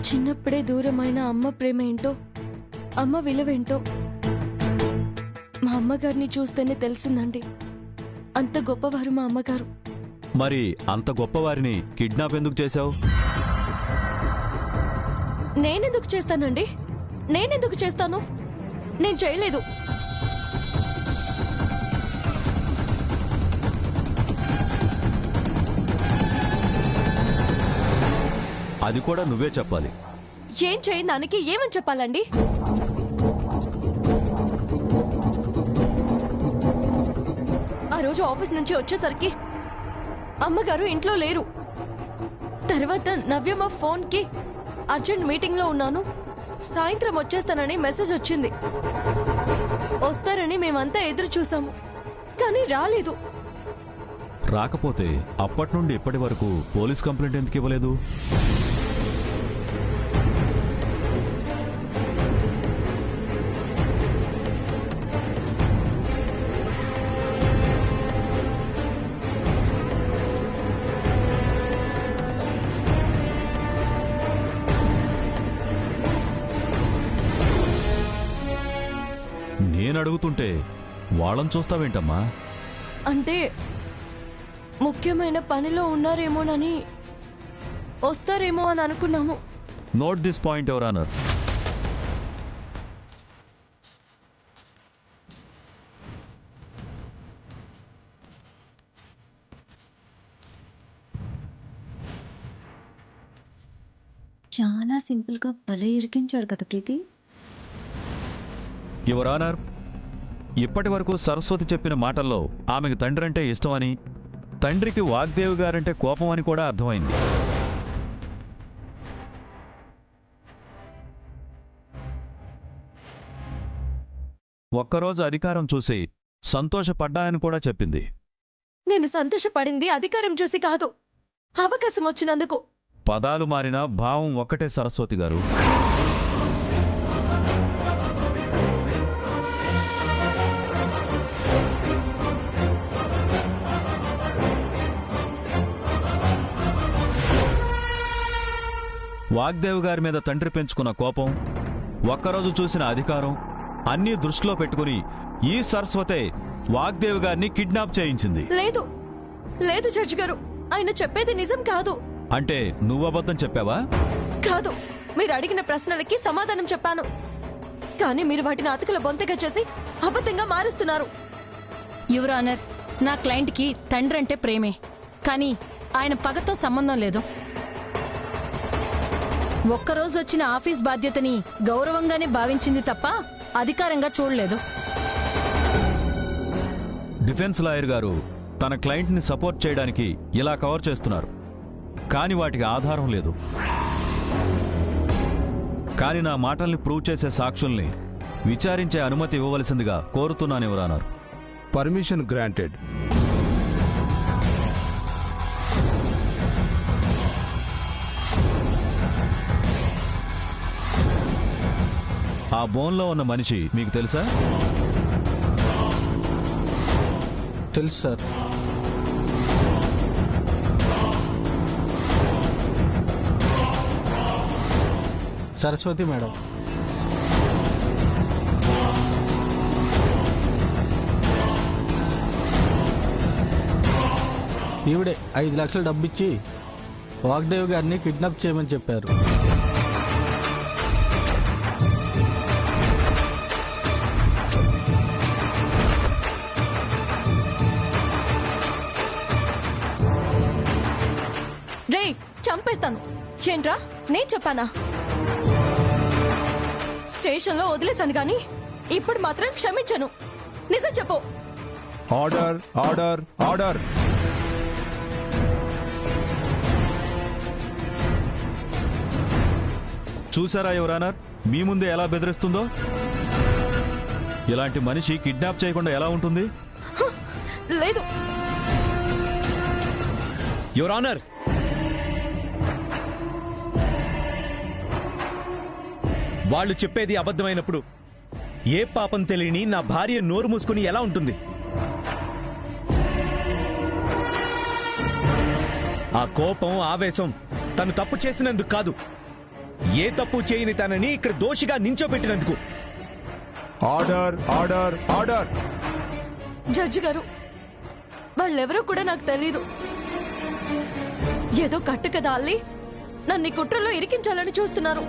చిన్నప్పుడే దూరమైన అమ్మ ప్రేమ ఏంటో, అమ్మ విలువేంటో మా అమ్మగారిని చూస్తేనే తెలిసిందండి. అంత గొప్పవారు మా అమ్మగారు. మరి అంత గొప్పవారిని కిడ్నాప్ ఎందుకు చేశావు? నేనెందుకు చేస్తానండి? నేనెందుకు చేస్తాను? నేను చేయలేదు. అది కూడా నువ్వే చెప్పాలి. ఏం చేయని దానికి ఏమని చెప్పాలండి? ఆ రోజు ఆఫీస్ నుంచి వచ్చేసరికి అమ్మగారు ఇంట్లో లేరు. తర్వాత నవ్యమ్మ ఫోన్కి అర్జెంట్ మీటింగ్లో ఉన్నాను, సాయంత్రం వచ్చేస్తానని మెసేజ్ వచ్చింది. వస్తారని మేమంతా ఎదురు చూసాము, కానీ రాలేదు. రాకపోతే అప్పటి నుండి ఇప్పటి వరకు పోలీస్ కంప్లైంట్ ఎందుకు ఇవ్వలేదు? నేను అడుగుతుంటే వాళ్ళని చూస్తావేంటమ్మా? అంటే ముఖ్యమైన పనిలో ఉన్నారేమోనని, వస్తారేమో అని అనుకున్నాము. Note this point your honour. చాలా సింపుల్గా భలే ఇరికించాడు కదా ప్రీతి. యువర్ ఆనర్, ఇప్పటి వరకు సరస్వతి చెప్పిన మాటల్లో ఆమెకు తండ్రి అంటే ఇష్టమని, తండ్రికి వాగ్దేవి గారంటే కోపం అని కూడా అర్థమైంది. ఒక్కరోజు అధికారం చూసి సంతోషపడ్డానని కూడా చెప్పింది. నేను సంతోషపడింది అధికారం చూసి కాదు, అవకాశం వచ్చినందుకు. పదాలు మారినా భావం ఒక్కటే సరస్వతి గారు. వాగ్దేవి గారి మీద తండ్రి పెంచుకున్న కోపం, ఒక్కరోజు చూసిన అధికారం అన్నీ దృష్టిలో పెట్టుకుని ఈ సరస్వతే వాగ్దేవి గారిని కిడ్నాప్ చేయించింది. లేదు లేదు జడ్జి గారు, ఆయన చెప్పేది నిజం కాదు. అంటే నువ్వు అబద్ధం చెప్పావా? కాదు, మీరు అడిగిన ప్రశ్నలకి సమాధానం చెప్పాను, కానీ మీరు వాటిని అతుకుల బొంతగా చేసి అబద్ధంగా మారుస్తున్నారు. యువర్ ఆనర్, నా క్లయింట్కి తండ్రి అంటే ప్రేమే, కానీ ఆయన పగతో సంబంధం లేదు. ఒక్కరోజు వచ్చిన ఆఫీస్ బాధ్యతని గౌరవంగానే భావించింది తప్ప అధికారంగా చూడలేదు. డిఫెన్స్ లాయర్ గారు తన క్లయింట్ని సపోర్ట్ చేయడానికి ఇలా కవర్ చేస్తున్నారు, కానీ వాటికి ఆధారం లేదు. కానీ నా మాటల్ని ప్రూవ్ చేసే సాక్షుల్ని విచారించే అనుమతి ఇవ్వవలసిందిగా కోరుతున్నాను యువర్ ఆనర్. Permission granted. ఆ బోన్లో ఉన్న మనిషి మీకు తెలుసా? తెలుసు సార్. సరస్వతి మేడం. ఈవిడే 5 లక్షలు డబ్బిచ్చి వాగ్దేవ్ గారిని కిడ్నాప్ చేయమని చెప్పారు. రే, చంపేస్తాను. ఏంట్రా, నేను చెప్పానా? స్టేషన్లో వదిలేశాను గాని ఇప్పుడు మాత్రం క్షమించను. నిజం చెప్పు. Order order order. చూసారా యువర్ ఆనర్, మీ ముందే ఎలా బెదిరిస్తుందో? ఇలాంటి మనిషి కిడ్నాప్ చేయకుండా ఎలా ఉంటుంది? లేదు యువర్ ఆనర్, వాళ్ళు చెప్పేది అబద్ధమైనప్పుడు ఏ పాపం తెలియని నా భార్య నోరు మూసుకుని ఎలా ఉంటుంది? ఆ కోపం, ఆవేశం తను తప్పు చేసినందుకు కాదు, ఏ తప్పు చేయని తనని ఇక్కడ దోషిగా నించోబెట్టినందుకు. Order order order. జడ్జి గారు, వాళ్ళెవరో కూడా నాకు తెలీదు. ఏదో కట్టు కదా అల్లి నన్ను ఈ కుట్రలో ఇరికించాలని చూస్తున్నారు.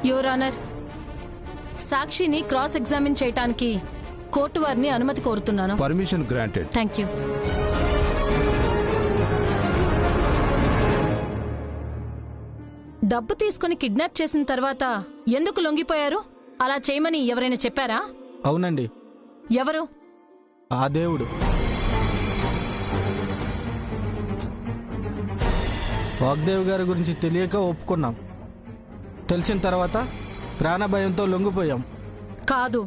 యువర్ ఆనర్, సాక్షిని క్రాస్ ఎగ్జామిన్ చేయటానికి కోర్టు వారిని అనుమతి కోరుతున్నాను. Permission granted. Thank you. డబ్బు తీసుకుని కిడ్నాప్ చేసిన తర్వాత ఎందుకు లొంగిపోయారు? అలా చేయమని ఎవరైనా చెప్పారా? అవునండి, ఎవరు? ఆ దేవుడు. వాగ్దేవ్ గారి గురించి తెలియక ఒప్పుకున్నాం. తెలిసిన తర్వాత ప్రాణభయంతో లొంగిపోయాం. కాదు,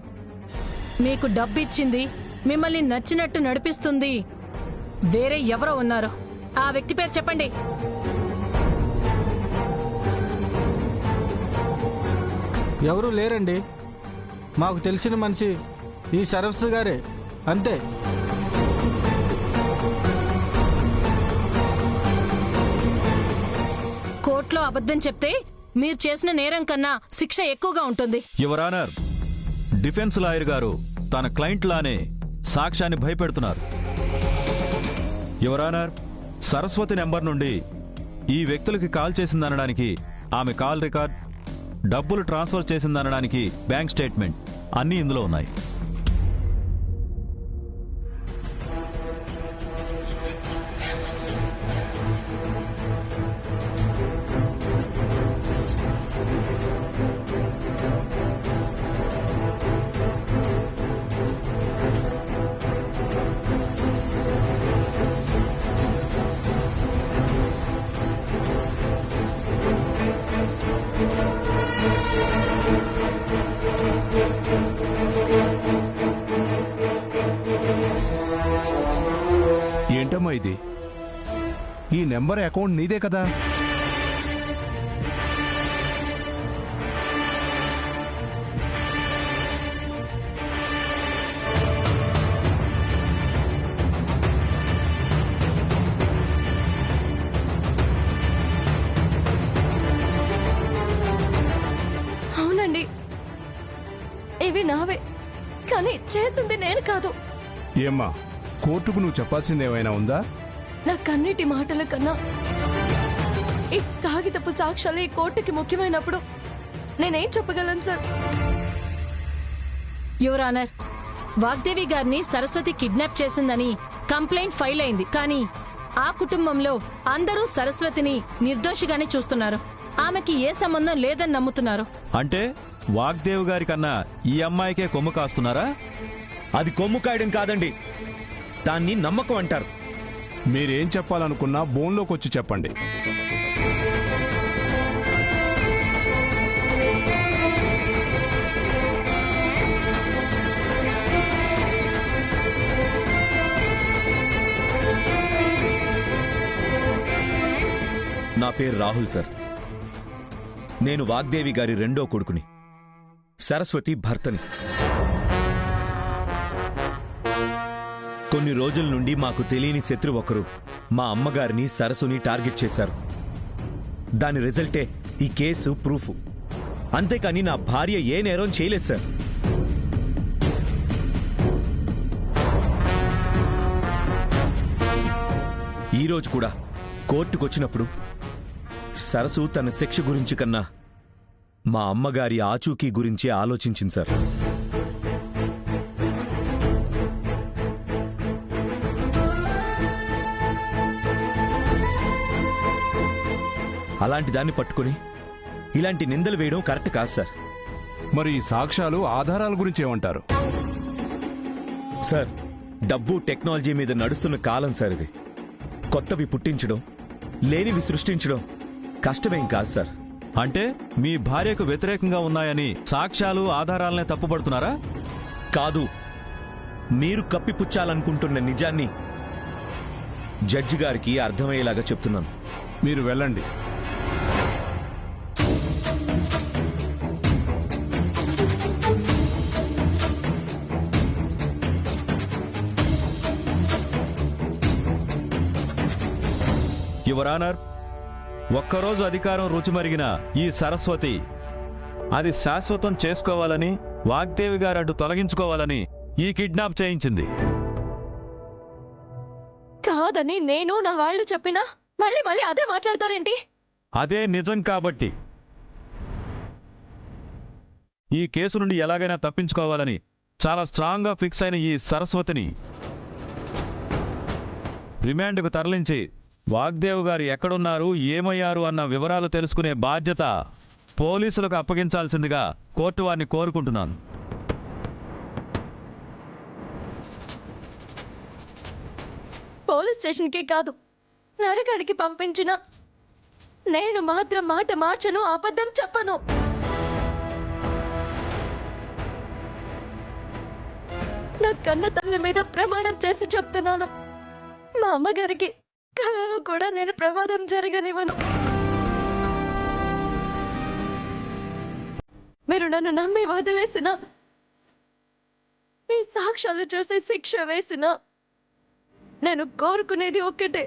మీకు డబ్బిచ్చింది, మిమ్మల్ని నచ్చినట్టు నడిపిస్తుంది వేరే ఎవరో ఉన్నారు. ఆ వ్యక్తి పేరు చెప్పండి. ఎవరూ లేరండి. మాకు తెలిసిన మనిషి ఈ సరస్సు గారే, అంతే. కోర్టులో అబద్ధం చెప్తే మీరు చేసిన నేరం కన్నా శిక్ష ఎక్కువగా ఉంటుంది. యువర్ ఆనర్, డిఫెన్స్ లాయర్ గారు తన క్లయింట్ లానే సాక్ష్యాన్ని భయపెడుతున్నారు. యువర్ ఆనర్, సరస్వతి నెంబర్ నుండి ఈ వ్యక్తులకి కాల్ చేసిందనడానికి ఆమె కాల్ రికార్డ్, డబ్బులు ట్రాన్స్ఫర్ చేసిందనడానికి బ్యాంక్ స్టేట్మెంట్ అన్నీ ఇందులో ఉన్నాయి. ఏంటమ్మా ఇది? ఈ నెంబర్ అకౌంట్ నీదే కదా? అవునండి, ఇవి నావే, కానీ చేసింది నేను కాదు. ఏమ్మా, కోర్టుకు నువ్వు చెప్పాల్సింది ఏమైనా ఉందా? నా కన్నీటి మాటల కన్నా ఈ కాగితపు సాక్ష్యాలు ఈ కోర్టుకి ముఖ్యమైనప్పుడు నేనేం చెప్పగలను సార్? యువర్ ఆనర్, వాగ్దేవి గారిని సరస్వతి కిడ్నాప్ చేసిందని కంప్లైంట్ ఫైల్ అయింది. కానీ ఆ కుటుంబంలో అందరూ సరస్వతిని నిర్దోషిగానే చూస్తున్నారు. ఆమెకి ఏ సంబంధం లేదని నమ్ముతున్నారు. అంటే వాగ్దేవ్ గారి కన్నా ఈ అమ్మాయికే కొమ్ము కాస్తున్నారా? అది కొమ్ము కాయడం కాదండి, దాన్ని నమ్మకం అంటారు. మీరేం చెప్పాలనుకున్నా బోన్లోకి వచ్చి చెప్పండి. నా పేరు రాహుల్ సార్. నేను వాగ్దేవి గారి రెండో కొడుకుని, సరస్వతి భర్తని. కొన్ని రోజుల నుండి మాకు తెలియని శత్రు ఒకరు మా అమ్మగారిని, సరస్సుని టార్గెట్ చేశారు. దాని రిజల్టే ఈ కేసు ప్రూఫ్. అంతేకాని నా భార్య ఏ నేరం చేయలేదు సార్. ఈరోజు కూడా కోర్టుకొచ్చినప్పుడు సరస్సు తన శిక్ష గురించి కన్నా మా అమ్మగారి ఆచూకీ గురించి ఆలోచించింది సార్. అలాంటి దాన్ని పట్టుకుని ఇలాంటి నిందలు వేయడం కరెక్ట్ కాదు సార్. మరి ఈ సాక్ష్యాలు, ఆధారాల గురించి ఏమంటారు? సార్, డబ్బు టెక్నాలజీ మీద నడుస్తున్న కాలం సార్ ఇది. కొత్తవి పుట్టించడం, లేనివి సృష్టించడం కష్టమేం కాదు సార్. అంటే మీ భార్యకు వ్యతిరేకంగా ఉన్నాయని సాక్ష్యాలు ఆధారాలనే తప్పుపడుతున్నారా? కాదు, మీరు కప్పిపుచ్చాలనుకుంటున్న నిజాన్ని జడ్జి గారికి అర్థమయ్యేలాగా చెప్తున్నాను. మీరు వెళ్ళండి. యువర్ ఆనర్, ఒక్కరోజు అధికారం రుచిమరిగిన ఈ సరస్వతి అది శాశ్వతం చేసుకోవాలని వాగ్దేవి గారు అడ్డు తొలగించుకోవాలని ఈ కిడ్నాప్ చేయించింది. కాదని నేను నా వాళ్ళు చెప్పినా మళ్ళీ మళ్ళీ అదే మాట్లాడతారేంటి? అదే నిజం కాబట్టి ఈ కేసు నుండి ఎలాగైనా తప్పించుకోవాలని చాలా స్ట్రాంగ్గా ఫిక్స్ అయిన ఈ సరస్వతిని రిమాండ్కు తరలించి వాగ్దేవ్ గారు ఎక్కడున్నారు, ఏమయ్యారు అన్న వివరాలు తెలుసుకునే బాధ్యత పోలీసులకు అప్పగించాల్సిందిగా కోర్టు వారిని కోరుకుంటున్నాను. పోలీస్ స్టేషన్కి కాదు, నరకడికి పంపించిన నేను మాత్రం మాట మార్చను, అబద్ధం చెప్పను. నా కన్న తల్లి మీద ప్రమాణం చేసి చెప్తున్నాను, మా అమ్మగారికి కలలో కూడా నేను ప్రమాదం జరగనివ్వను. మీరు నన్ను నమ్మి వదిలేసిన, మీ సాక్ష్యాలు చూసి శిక్ష వేసిన, నేను కోరుకునేది ఒక్కటే,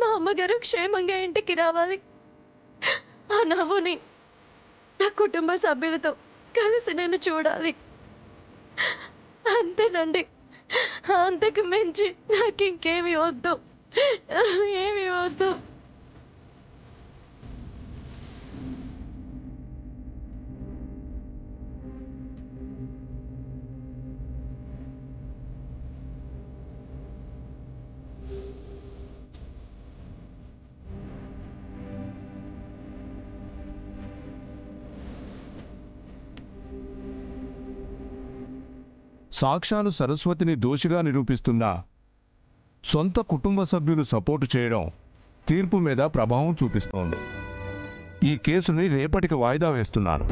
మా అమ్మగారు క్షేమంగా ఇంటికి రావాలి. ఆ నవ్వుని నా కుటుంబ సభ్యులతో కలిసి నేను చూడాలి. అంతేనండి, అంతకు మించి నాకు ఇంకేమి వద్దు, ఏమి వద్దు. సాక్ష్యాలు సరస్వతిని దోషిగా నిరూపిస్తున్నా సొంత కుటుంబ సభ్యులు సపోర్టు చేయడం తీర్పు మీద ప్రభావం చూపిస్తోంది. ఈ కేసుని రేపటికి వాయిదా వేస్తున్నాను.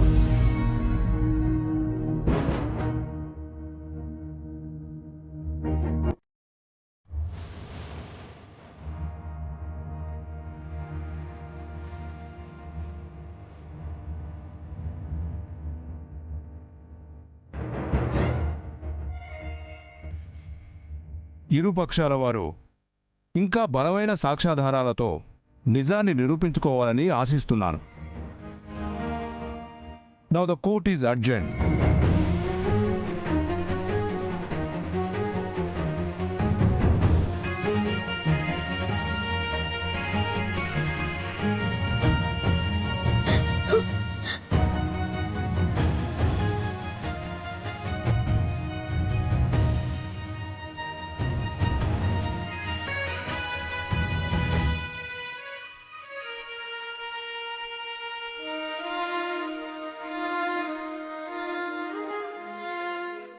ఇరు పక్షాల వారు ఇంకా బలమైన సాక్ష్యాధారాలతో నిజాన్ని నిరూపించుకోవాలని ఆశిస్తున్నాను. Now the court is urgent.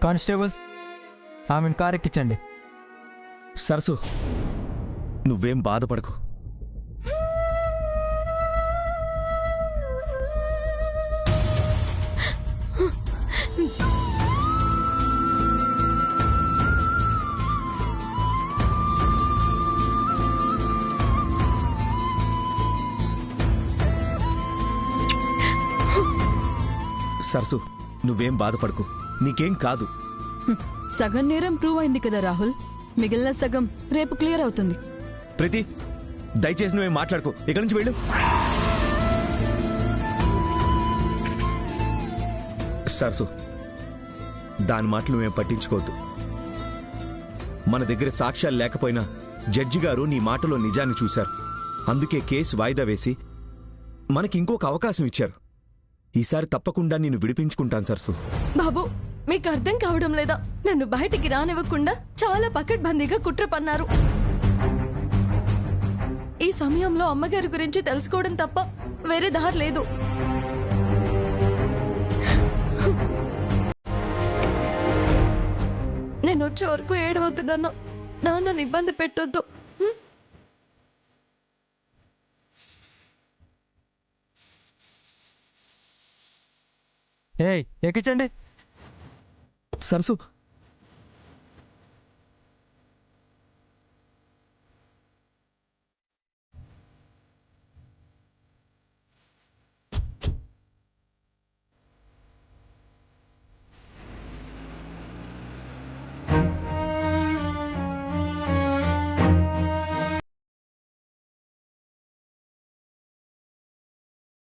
Constables, ఆమెను కార్ ఎక్కించండి. సరసు, నువ్వేం బాధపడకు. సరసు, నువ్వేం బాధపడకు, నీకేం కాదు. సగం నేరం ప్రూవ్ అయింది కదా రాహుల్, మిగిలిన సగం రేపు క్లియర్ అవుతుంది. ప్రీతి, దయచేసి నువ్వేం మాట్లాడుకో, ఇక్కడి నుంచి వెళ్ళు. సరసు, దాని మాటలు మేము పట్టించుకోవద్దు. మన దగ్గర సాక్ష్యాలు లేకపోయినా జడ్జి గారు నీ మాటలో నిజాన్ని చూశారు. అందుకే కేసు వాయిదా వేసి మనకి ఇంకొక అవకాశం ఇచ్చారు. ఈసారి తప్పకుండా నేను విడిపించుకుంటాను సరసు. బాబు, మీకు అర్థం కావడం లేదా? నన్ను బయటికి రానివ్వకుండా చాలా పకడ్బందీగా కుట్ర పన్నారు. ఈ సమయంలో అమ్మగారి గురించి తెలుసుకోవడం తప్ప వేరే దారి లేదు. నేను వచ్చే వరకు ఏడవద్దు, నాన్నని ఇబ్బంది పెట్టొద్దు. ఏయ్, ఎక్కించండి. సరసు,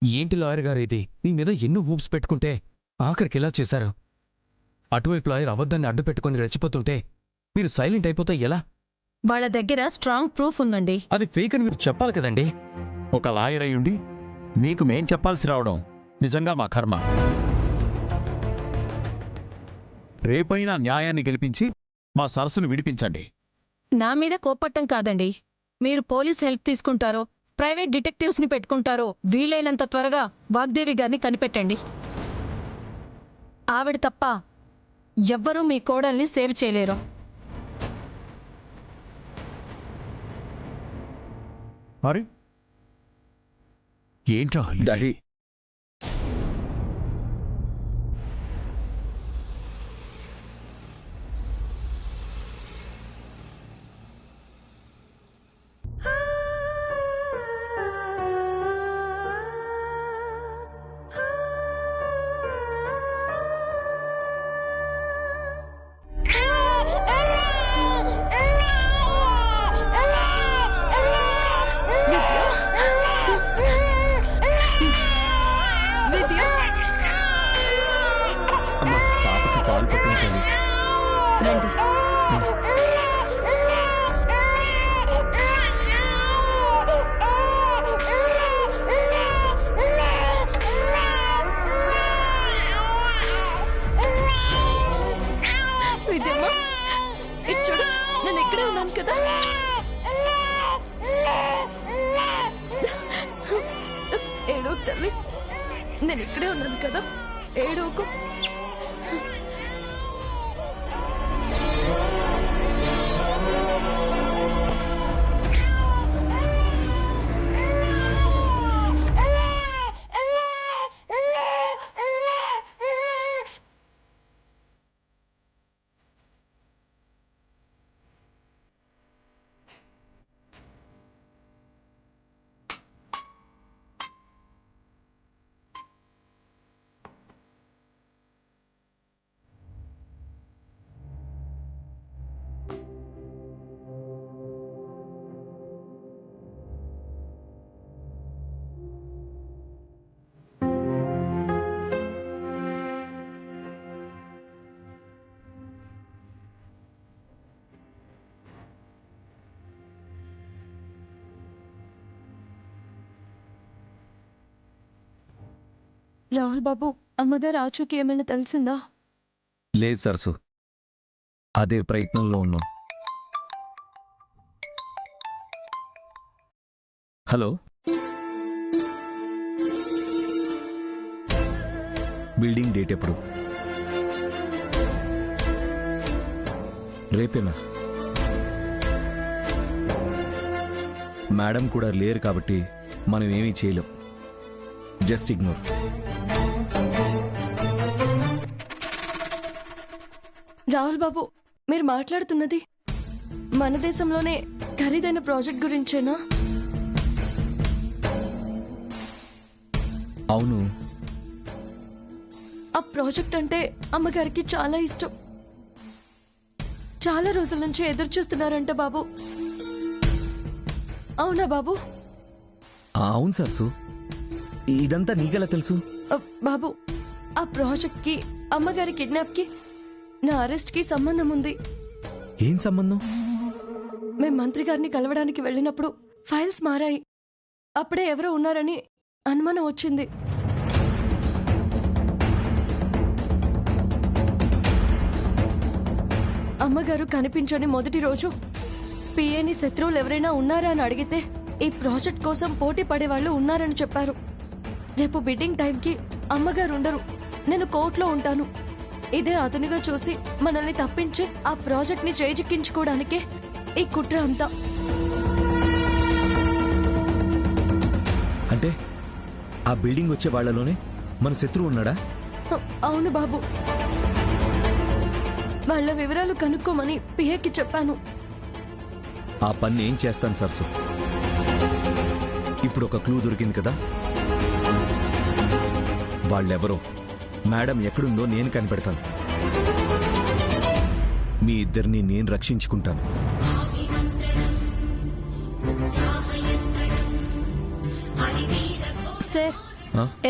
ఏంటి లాయర్ గారు ఇది? మీ మీద ఎన్నో ఊప్స్ పెట్టుకుంటే ఆఖరికి ఇలా చేశారు. అటువైపు లాయర్ అబద్ధాన్ని అడ్డు పెట్టుకుని రెచ్చిపోతుంటే మీరు సైలెంట్ అయిపోతే ఎలా? వాళ్ళ దగ్గర స్ట్రాంగ్ ప్రూఫ్ ఉందండి. అది ఫేక్ అని మీరు చెప్పాలి కదండి. ఒక లాయర్ అయ్యుండి మీకు మేం చెప్పాల్సి రావడం నిజంగా మా కర్మ. రేపైనా న్యాయాన్ని గెలిపించి మా సరస్సును విడిపించండి. నా మీద కోపట్టం కాదండి. మీరు పోలీస్ హెల్ప్ తీసుకుంటారో ప్రైవేట్ డిటెక్టివ్స్ని పెట్టుకుంటారో వీలైనంత త్వరగా వాగ్దేవి గారిని కనిపెట్టండి. ఆవిడ తప్ప ఎవ్వరూ మీ కోడల్ని సేవ్ చేయలేరు. మరి ఏంట్రా డాడీ, అమ్మా, పాపకి పాలు పట్టించాలి. రండి. విద్యమ్మ, ఇటు చూడు, నేను ఇక్కడే ఉన్నాను కదా. ఏడో తల్లి, నేను ఇక్కడే ఉన్నాను కదా, ఏడోకు. రాహుల్ బాబు, అమ్మగారు ఆచూకీ ఏమైనా తెలిసిందా? లేదు సరసు, అదే ప్రయత్నంలో ఉన్నాం. హలో, బిల్డింగ్ డేట్ ఎప్పుడు? రేపేనా? మేడం కూడా లేరు కాబట్టి మనం ఏమీ చేయలేం. Just ignore. రాహుల్ బాబు, మీరు మాట్లాడుతున్నది మన దేశంలోనే ఖరీదైన ప్రాజెక్ట్ గురించేనా? అవును. ఆ ప్రాజెక్ట్ అంటే అమ్మగారికి చాలా ఇష్టం. చాలా రోజుల నుంచి ఎదురు చూస్తున్నారంట బాబు. అవునా బాబు? అవును సరసు, ఇదంతా నీకెలా తెలుసు? బాబు, ఆ ప్రాజెక్ట్ కి, అమ్మగారి కిడ్నాప్ కి, నా అరెస్ట్ కి సంబంధం ఉంది. ఏం సంబంధం? మేం మంత్రి గారిని కలవడానికి వెళ్ళినప్పుడు ఫైల్స్ మారాయి. అప్పుడే ఎవరో ఉన్నారని అనుమానం వచ్చింది. అమ్మగారు కనిపించని మొదటి రోజు పిఏని శత్రువులు ఎవరైనా ఉన్నారా అని అడిగితే ఈ ప్రాజెక్ట్ కోసం పోటీ పడేవాళ్ళు ఉన్నారని చెప్పారు. రేపు బిడ్డింగ్ టైంకి అమ్మగారు ఉండరు, నేను కోర్టులో ఉంటాను. ఇదే అతనిగా చూసి మనల్ని తప్పించి ఆ ప్రాజెక్ట్ ని చేజిక్కించుకోవడానికే ఈ కుట్ర అంతా. అంటే ఆ బిల్డింగ్ వచ్చే వాళ్లలోనే మన శత్రువు ఉన్నాడా? అవును బాబు, వాళ్ళ వివరాలు కనుక్కోమని పిఏకి చెప్పాను. ఆ పని ఏం చేస్తాను సరసు. ఇప్పుడు ఒక క్లూ దొరికింది కదా. వాళ్ళెవరో, మేడం ఎక్కడుందో నేను కనిపెడతాను. మీ ఇద్దరిని నేను రక్షించుకుంటాను. సార్,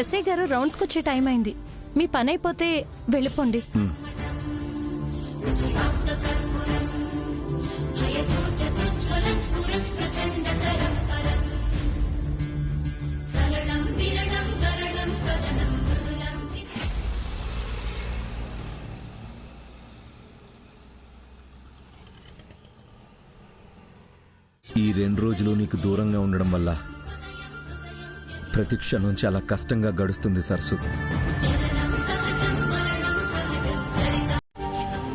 ఎస్ఐ గారు రౌండ్స్కి వచ్చే టైం అయింది. మీ పని అయిపోతే వెళ్ళిపోండి. ఈ 2 రోజులు నీకు దూరంగా ఉండడం వల్ల ప్రతి క్షణం చాలా కష్టంగా గడుస్తుంది సరస్సు.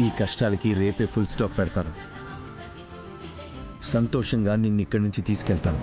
ఈ కష్టాలకి రేపే ఫుల్ స్టాప్ పెడతాను. సంతోషంగా నిన్ను ఇక్కడి నుంచి తీసుకెళ్తాను.